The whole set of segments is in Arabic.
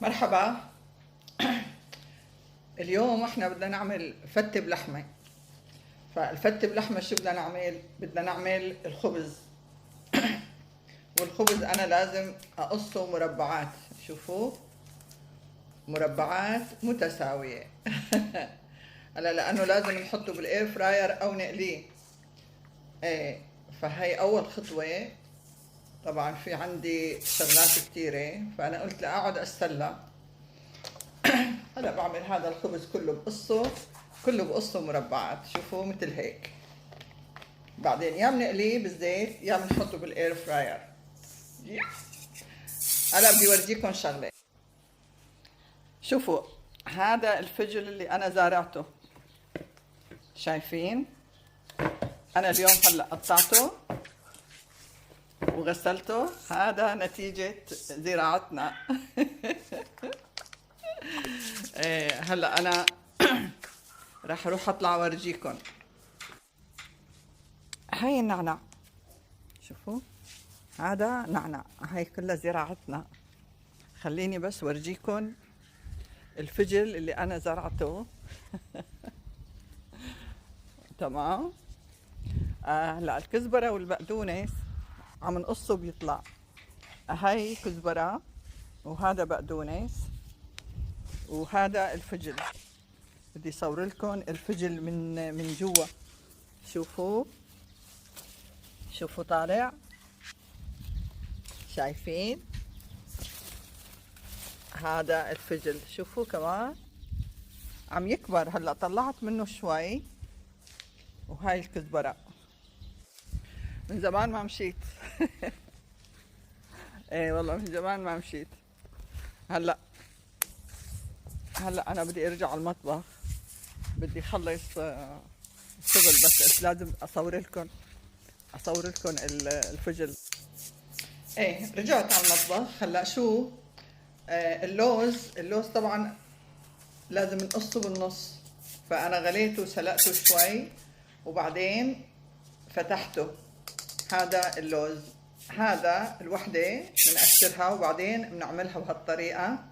مرحبا. اليوم احنا بدنا نعمل فتة بلحمة. فالفتة بلحمة شو بدنا نعمل؟ بدنا نعمل الخبز. والخبز انا لازم اقصه مربعات، شوفوا، مربعات متساوية. هلا لانه لازم نحطه بالاير فراير او نقليه. ايه، فهي اول خطوة. طبعا في عندي شغلات كتيرة، فانا قلت لاقعد اتسلى. هلا بعمل هذا الخبز كله بقصه مربعات، شوفوا مثل هيك. بعدين يا بنقليه بالزيت يا بنحطه بالاير فراير. هلا بدي اورجيكم شغله. شوفوا، هذا الفجل اللي انا زارعته، شايفين؟ انا اليوم هلا قطعته وغسلته. هذا نتيجة زراعتنا. ايه، هلا انا راح اروح اطلع اورجيكم. هاي النعناع، شوفوا، هذا نعناع، هاي كلها زراعتنا. خليني بس ورجيكم الفجل اللي انا زرعته. تمام. هلا الكزبره والبقدونس عم نقصه بيطلع. هاي كزبره وهذا بقدونس وهذا الفجل. بدي اصور لكم الفجل من جوا. شوفوا، شوفوا طالع، شايفين؟ هذا الفجل، شوفوا كمان عم يكبر. هلا طلعت منه شوي. وهاي الكزبرة. من زمان ما مشيت. ايه والله من زمان ما مشيت. هلا انا بدي ارجع على المطبخ، بدي اخلص الشغل، بس قلت لازم اصور لكم الفجل. ايه، رجعت على المطبخ. هلا شو، اللوز طبعا لازم نقصه بالنص. فانا غليته وسلقته شوي وبعدين فتحته. هذا اللوز، هذا الوحدة بنقشرها وبعدين بنعملها بهالطريقة،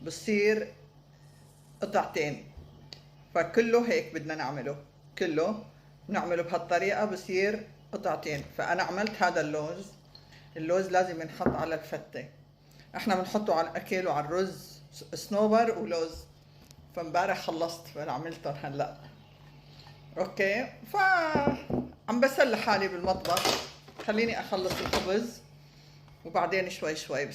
بصير قطعتين. فكله هيك بدنا نعمله، كله بنعمله بهالطريقة بصير قطعتين. فأنا عملت هذا اللوز لازم ينحط على الفتة. احنا بنحطه على الأكل وعلى الرز، صنوبر ولوز. فامبارح خلصت فعملتهم هلأ. اوكي، عم بسلي حالي بالمطبخ. خليني اخلص الخبز وبعدين شوي شوي